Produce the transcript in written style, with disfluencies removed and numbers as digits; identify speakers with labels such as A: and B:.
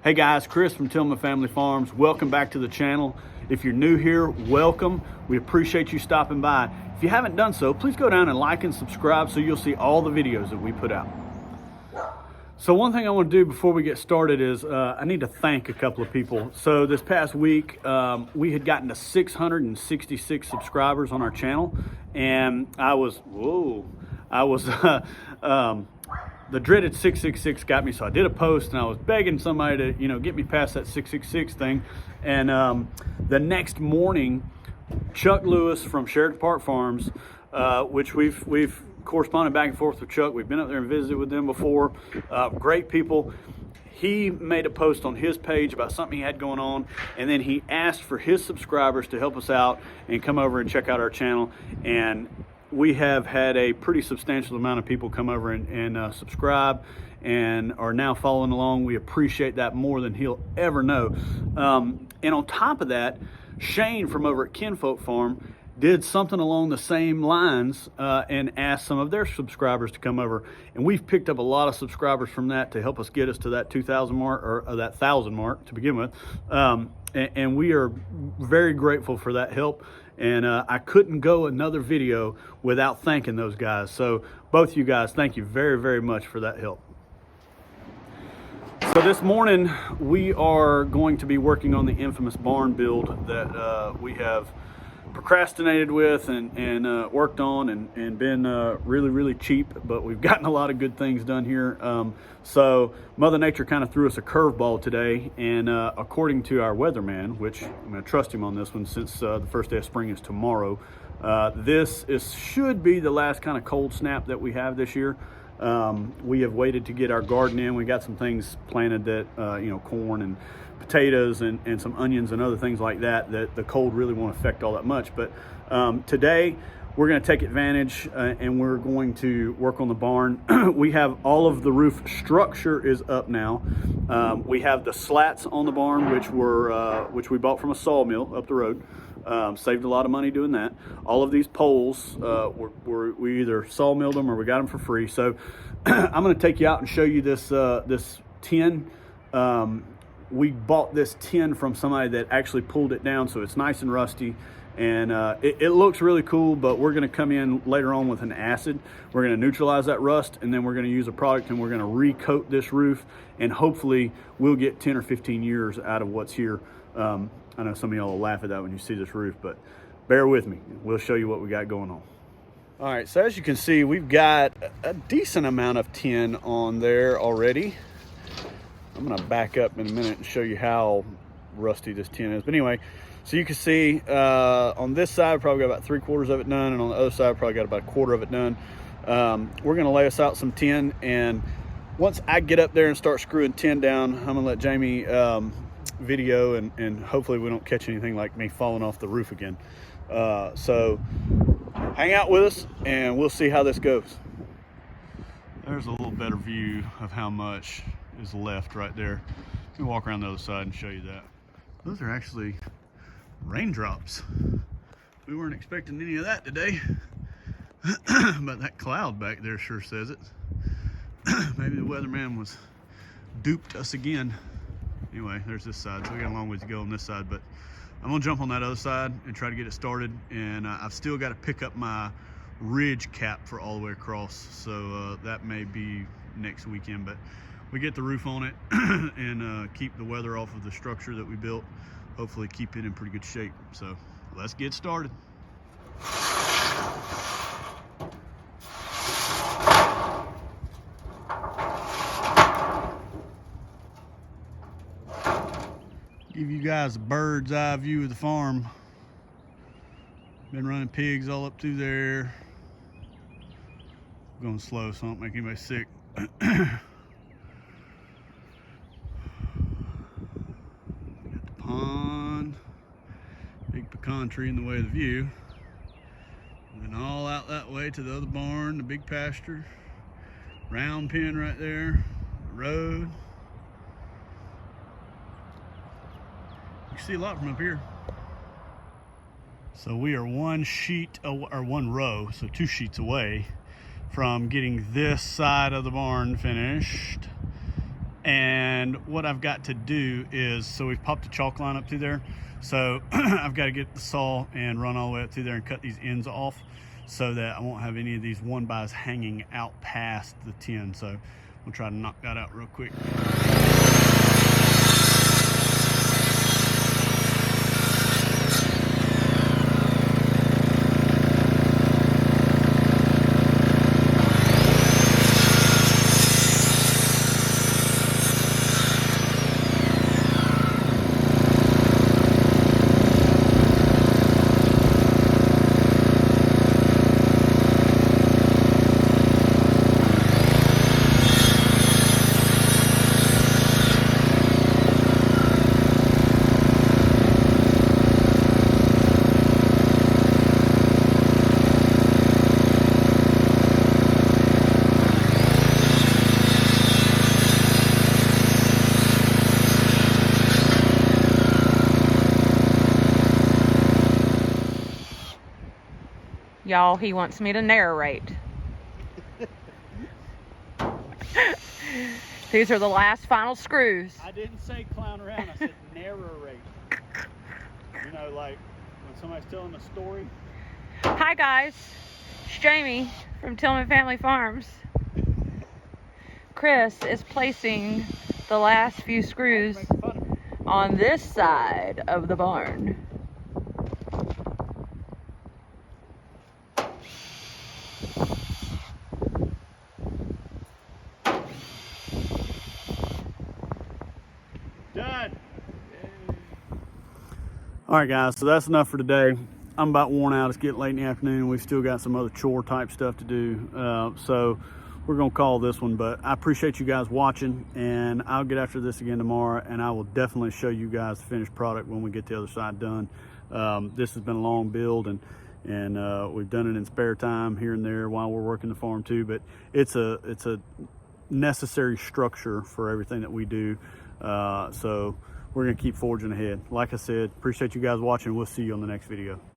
A: Hey guys, Chris from Tillman Family Farms. Welcome back to the channel. If you're new here, welcome. We appreciate you stopping by. If you haven't done so, please go down and like and subscribe so you'll see all the videos that we put out. So one thing I want to do before we get started is I need to thank a couple of people. So this past week, we had gotten to 666 subscribers on our channel, and the dreaded 666 got me, so I did a post and I was begging somebody to, get me past that 666 thing. And the next morning, Chuck Lewis from Sheridan Park Farms, which we've corresponded back and forth with Chuck. We've been up there and visited with them before. Great people. He made a post on his page about something he had going on, and then he asked for his subscribers to help us out and come over and check out our channel. And we have had a pretty substantial amount of people come over and subscribe and are now following along. We appreciate that more than he'll ever know. And on top of that, Shane from over at Kinfolk Farm did something along the same lines and asked some of their subscribers to come over. And we've picked up a lot of subscribers from that to help us get us to that 2,000 mark, or that 1,000 mark to begin with. And we are very grateful for that help. And I couldn't go another video without thanking those guys. So both you guys, thank you very, very much for that help. So this morning we are going to be working on the infamous barn build that we have procrastinated with and worked on and been really, really cheap, but we've gotten a lot of good things done here. So Mother Nature kind of threw us a curveball today, and according to our weatherman, which I'm going to trust him on this one since the first day of spring is tomorrow, this should be the last kind of cold snap that we have this year. We have waited to get our garden in. We got some things planted that, corn and potatoes and some onions and other things like that the cold really won't affect all that much. But today we're going to take advantage and we're going to work on the barn. We have all of the roof structure is up now. We have the slats on the barn, which we bought from a sawmill up the road. Saved a lot of money doing that. All of these poles, we either sawmilled them or we got them for free. So I'm going to take you out and show you this tin. We bought this tin from somebody that actually pulled it down, so it's nice and rusty. And it looks really cool, but we're going to come in later on with an acid. We're going to neutralize that rust, and then we're going to use a product and we're going to recoat this roof, and hopefully we'll get 10 or 15 years out of what's here. I know some of y'all will laugh at that when you see this roof, but bear with me. We'll show you what we got going on. All right, so as you can see, we've got a decent amount of tin on there already. I'm gonna back up in a minute and show you how rusty this tin is. But anyway, so you can see on this side, probably got about 3/4 of it done, and on the other side, probably got about 1/4 of it done. We're gonna lay us out some tin, and once I get up there and start screwing tin down, I'm gonna let Jamie video, and hopefully we don't catch anything like me falling off the roof again. So hang out with us and we'll see how this goes. There's a little better view of how much is left right there. Let me walk around the other side and show you that. Those are actually raindrops. We weren't expecting any of that today. But that cloud back there sure says it. Maybe the weatherman was duped us again. Anyway, there's this side, so we got a long ways to go on this side, but I'm gonna jump on that other side and try to get it started. And I've still got to pick up my ridge cap for all the way across, so that may be next weekend. But we get the roof on it and keep the weather off of the structure that we built. Hopefully keep it in pretty good shape. So let's get started. Give you guys a bird's eye view of the farm. Been running pigs all up through there. Going slow so I don't make anybody sick. Got the pond, big pecan tree in the way of the view. And then all out that way to the other barn, the big pasture. Round pen right there, the road. You can see a lot from up here. So we are one row, so 2 sheets away from getting this side of the barn finished. And what I've got to do is, so we've popped a chalk line up through there. So I've got to get the saw and run all the way up through there and cut these ends off so that I won't have any of these 1-bys hanging out past the tin. So we'll try to knock that out real quick.
B: Y'all, he wants me to narrate. These are the last final screws.
A: I didn't say clown around, I said narrate. You know, like when somebody's telling a story.
B: Hi guys, it's Jamie from Tillman Family Farms. Chris is placing the last few screws on this side of the barn.
A: Done. All right, guys, so that's enough for today. I'm about worn out. It's getting late in the afternoon. We've still got some other chore type stuff to do. So we're going to call this one, but I appreciate you guys watching, and I'll get after this again tomorrow, and I will definitely show you guys the finished product when we get the other side done. This has been a long build, and we've done it in spare time here and there while we're working the farm too, but it's a necessary structure for everything that we do. So we're going to keep forging ahead. Like I said, appreciate you guys watching. We'll see you on the next video.